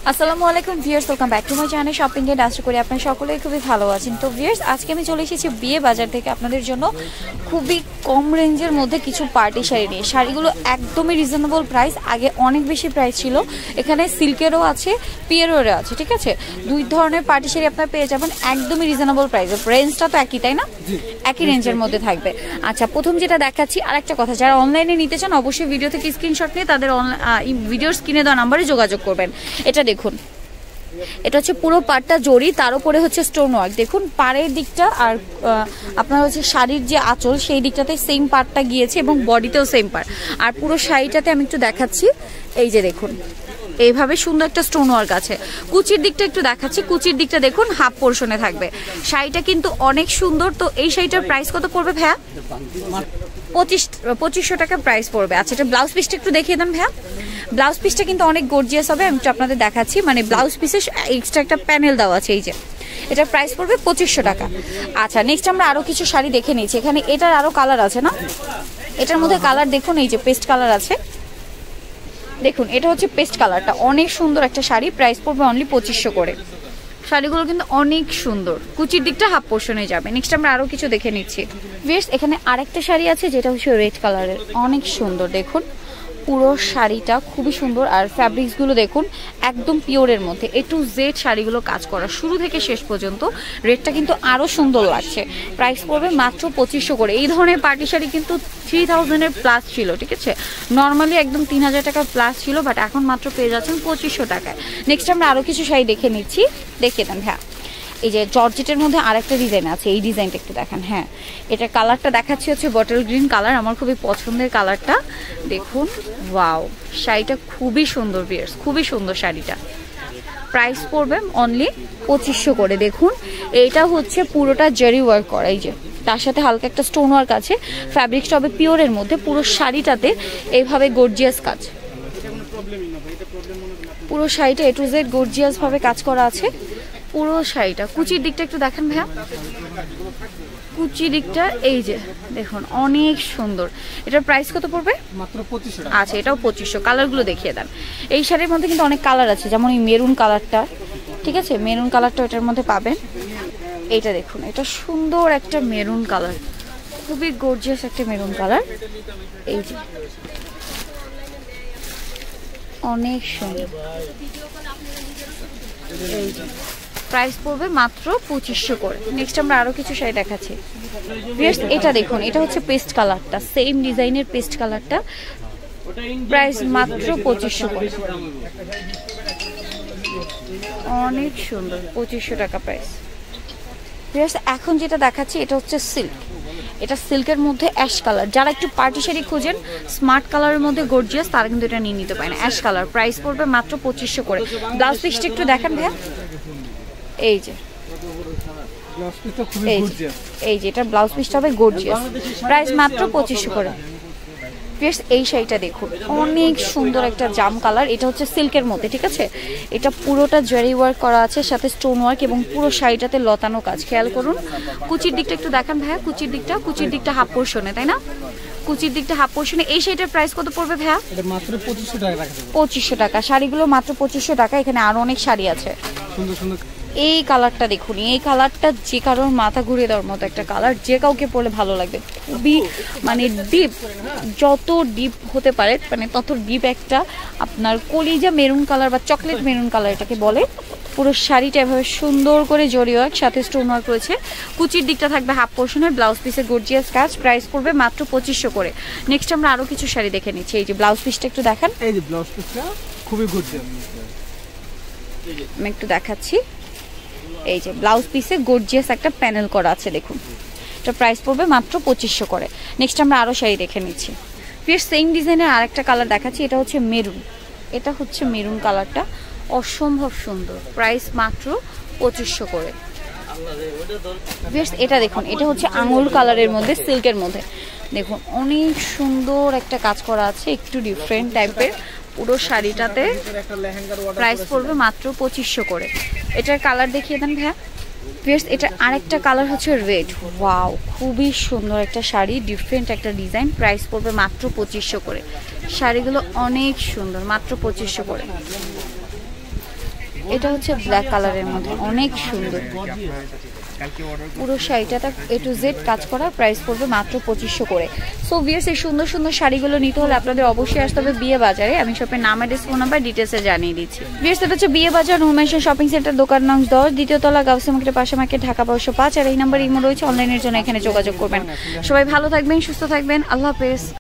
আসসালামু আলাইকুম viewers, welcome back to my channel shopping and আশা করি আপনারা সকলেই খুবই ভালো আছেন। তো ভিউয়ার্স, আজকে আমি চলে এসেছি বিয়ে বাজার থেকে আপনাদের জন্য খুবই কম রেঞ্জের মধ্যে কিছু পার্টি শাড়ি নিয়ে। শাড়িগুলো একদমই রিজনেবল প্রাইস, আগে অনেক বেশি প্রাইস ছিল। এখানে সিল্কেরও আছে, পিওরেরও আছে, ঠিক আছে। দুই ধরনের পার্টি শাড়ি আপনারা পেয়ে যাবেন একদমই রিজনেবল প্রাইসে। রেঞ্জটা তো একই, তাই না? একই রেঞ্জের মধ্যে থাকবে। আচ্ছা, প্রথম যেটা দেখাচ্ছি, আরেকটা কথা, যারা অনলাইনে নিতে চান অবশ্যই ভিডিও থেকে স্ক্রিনশট নিয়ে তাদের ভিডিওর স্ক্রিনে দেওয়া নাম্বারে যোগাযোগ করবেন। এটা দেখুন, এটা হচ্ছে পুরো পাড়টা জরি, তার উপরে হচ্ছে স্টোন ওয়ার্ক। দেখুন পাড়ের দিকটা আর আপনার হচ্ছে শাড়ির যে আঁচল সেই দিকটাতে সেম পাড়টা গিয়েছে এবং বডিতেও সেম পাড়। আর পুরো শাড়িটাতে আমি একটু দেখাচ্ছি, এই যে দেখুন এইভাবে সুন্দর একটা স্টোন ওয়ার্ক আছে। কুচির দিকটা একটু দেখাচ্ছি, কুচির দিকটা দেখুন হাফ পোর্শনে থাকবে। শাড়িটা কিন্তু অনেক সুন্দর। তো এই শাড়িটার প্রাইস কত পড়বে ভাইয়া? 2500 টাকা প্রাইস পড়বে। আচ্ছা, এটা ব্লাউজ পিসটা একটু দেখিয়ে দেন ভাইয়া। ব্লাউজ পিসটা কিন্তু অনেক গর্জিয়াস হবে, আমি একটু আপনাদের দেখাচ্ছি। মানে ব্লাউজ পিসে এক্সট্রা একটা প্যানেল দেওয়া আছে, এই যে এটার প্রাইস পড়বে 2500 টাকা। আচ্ছা, নেক্সট আমরা আরো কিছু শাড়ি দেখে নিয়েছি। এখানে এটার আরো কালার আছে না, এটার মধ্যে কালার দেখুন, এই যে পেস্ট কালার আছে, দেখুন এটা হচ্ছে পেস্ট কালারটা, অনেক সুন্দর একটা শাড়ি। প্রাইস পড়বে অনলি 2500 করে। শাড়িগুলো কিন্তু অনেক সুন্দর, কুচির দিকটা হাফ পোর্শনে যাবে। নেক্সট আমরা আরো কিছু দেখে নিচ্ছি। বেশ, এখানে আরেকটা শাড়ি আছে যেটা হচ্ছে রেড কালারের, অনেক সুন্দর। দেখুন পুরো শাড়িটা খুবই সুন্দর, আর ফ্যাব্রিক্সগুলো দেখুন একদম পিওরের মধ্যে। এ টু জেড শাড়িগুলো কাজ করা শুরু থেকে শেষ পর্যন্ত। রেটটা কিন্তু আরও সুন্দর লাগছে। প্রাইস পড়বে মাত্র 2500 করে। এই ধরনের পার্টি শাড়ি কিন্তু 3000-এর প্লাস ছিল, ঠিক আছে। নর্মালি একদম 3000 টাকার প্লাস ছিল, বাট এখন মাত্র পেয়ে যাচ্ছেন 2500 টাকায়। নেক্সট আমরা আরও কিছু শাড়ি দেখে নিচ্ছি, দেখিয়ে দেন হ্যাঁ। এই যে জর্জেটের মধ্যে আরেকটা ডিজাইন আছে, এই ডিজাইনটা একটু দেখান। হ্যাঁ, এটা কালারটা দেখাচ্ছি হচ্ছে বটল গ্রিন কালার, আমার খুবই পছন্দের কালারটা। দেখুন ওয়াও, শাড়িটা খুবই সুন্দর ভিউয়ার্স, খুবই সুন্দর শাড়িটা। প্রাইস পড়বে অনলি 2500 করে। দেখুন এইটা হচ্ছে পুরোটা জারি ওয়ার্ক করা, এই যে তার সাথে হালকা একটা স্টোন ওয়ার্ক আছে। ফ্যাব্রিক্সটা হবে পিওরের মধ্যে, পুরো শাড়িটাতে এইভাবে গর্জিয়াস কাজ। পুরো শাড়িটা এ টু জেড গর্জিয়াস ভাবে কাজ করা আছে পুরো শাড়িটা। কুচির দিকটা একটু দেখেন ভাইয়া, কুচির দিকটা এই যে দেখুন অনেক সুন্দর। এটার প্রাইস কত পড়বে? মাত্র 2500 টাকা। আচ্ছা, এটাও 2500। কালারগুলো দেখিয়ে দেন। এই শাড়ির মধ্যে কিন্তু অনেক কালার আছে, যেমন এই মেরুন কালারটা, ঠিক আছে, মেরুন কালারটা এটার মধ্যে পাবেন। এইটা দেখুন, এটা সুন্দর একটা মেরুন কালার, খুবই গর্জিয়াস একটা মেরুন কালার, এই যে অনেক সুন্দর। এই যে প্রাইস পড়বে মাত্র 2500 করে। নেক্সট আমরা আরো কিছু শাড়ি দেখাচ্ছি। এটা দেখুন, এটা হচ্ছে পেস্ট কালারটা, সেম ডিজাইনের পেস্ট কালারটা। প্রাইস মাত্র 2500 করে, অনেক সুন্দর, 2500 টাকা প্রাইস। এখন যেটা দেখাচ্ছি এটা হচ্ছে সিল্ক, এটা সিল্কের মধ্যে অ্যাশ কালার। যারা একটু পার্টি শাড়ি খুঁজেন স্মার্ট কালারের মধ্যে গর্জিয়াস, তারা কিন্তু এটা নিয়ে নিতে পারেন। অ্যাশ কালার, প্রাইস পড়বে মাত্র 2500 করে। ব্লাউজ পিসটা একটু দেখেন ভাইয়া, এই যে এই যে এটা ব্লাউজ পিসটা হবে গর্জিয়াস। প্রাইস মাত্র 2500 করে। এই শাড়িটা দেখুন, অনেক সুন্দর একটা জাম কালার, এটা হচ্ছে সিল্কের মধ্যে, ঠিক আছে। এটা পুরোটা জারি ওয়ার্ক করা আছে, সাথে স্টোন ওয়ার্ক, এবং পুরো শাড়িটাতে লতানো কাজ। খেয়াল করুন কুচির দিকটা একটু দেখান ভাইয়া, কুচির দিকটা হাফ পোর্শনে, তাই না? কুচির দিকটা হাফ পোর্শনে। এই শাড়িটার প্রাইস কত পড়বে ভাইয়া? এটা মাত্র 2500 টাকা রাখা যাবে। 2500 টাকা। শাড়িগুলো মাত্র 2500 টাকা। এখানে আরো অনেক শাড়ি আছে সুন্দর সুন্দর। এই কালারটা দেখুন, এই কালারটা যে কারোর মাথা ঘুরিয়ে দেওয়ার মতো একটা কালার, যে কাউকে পরলে ভালো লাগবে। খুবই মানে ডিপ, যত ডিপ হতে পারে মানে তত ডিপ একটা আপনার কলিজা মেরুন কালার বা চকলেট মেরুন কালার এটাকে বলে। পুরো শাড়িটা এভাবে সুন্দর করে জরি ওয়ার্ক, সাথে স্টোন ওয়ার্ক রয়েছে। কুচির দিকটা থাকবে হাফ পোর্শনের, ব্লাউজ পিসে গর্জিয়াস কাজ। প্রাইস পড়বে মাত্র 2500 করে। নেক্সট আমরা আরো কিছু শাড়ি দেখে নিচ্ছি। এই যে ব্লাউজ পিসটা একটু দেখান, এই যে ব্লাউজ পিসটা খুবই গর্জিয়াস, আমি একটু দেখাচ্ছি। এই যে ব্লাউজ পিসে গর্জিয়াস একটা প্যানেল করা আছে, দেখুন এটা প্রাইস পড়বে মাত্র 2500 করে। নেক্সট আমরা আরো শাড়ি দেখে নিচ্ছি। ফির সেম ডিজাইনের আরেকটা কালার দেখাচ্ছি, এটা হচ্ছে মেরুন, এটা হচ্ছে মেরুন কালারটা, অসম্ভব সুন্দর। প্রাইস মাত্র 2500 করে। এটা দেখুন, এটা হচ্ছে আঙুর কালারের মধ্যে, সিল্কের মধ্যে, দেখুন অনেক সুন্দর একটা কাজ করা আছে, একটু ডিফারেন্ট টাইপের পুরো শাড়িটাতে। প্রাইস পড়বে মাত্র 2500 করে। এটার কালার দেখিয়ে দেন ভাইয়া। এটা আরেকটা কালার হচ্ছে রেড। ওয়াও, খুবই সুন্দর একটা শাড়ি, ডিফারেন্ট একটা ডিজাইন। প্রাইস পড়বে মাত্র 2500 করে। শাড়িগুলো অনেক সুন্দর, মাত্র 2500 করে। এটা হচ্ছে ব্ল্যাক কালারের মধ্যে, অনেক সুন্দর। পুরো শাড়িটা A to Z কাজ করা, প্রাইস পড়বে মাত্র 2500 করে। সো ভিউয়ার্স, এই সুন্দর সুন্দর শাড়িগুলো নিতে হলে আপনাদের অবশ্যই আসতে হবে বিয়ে বাজারে। আমি শপের নাম, অ্যাড্রেস, ফোন নাম্বার ডিটেলসে জানিয়ে দিচ্ছি। ভিউয়ার্স, এটা হচ্ছে বিয়ে বাজার নুমেশন শপিং সেন্টার, দোকান নং 10, দ্বিতীয় তলা, গাউসিয়া মার্কেটের পাশে মার্কেট, ঢাকা 1205। আর এই নাম্বার ইমো রয়েছে, অনলাইনের জন্য এখানে যোগাযোগ করবেন। সবাই ভালো থাকবেন, সুস্থ থাকবেন, আল্লাহ হাফেজ।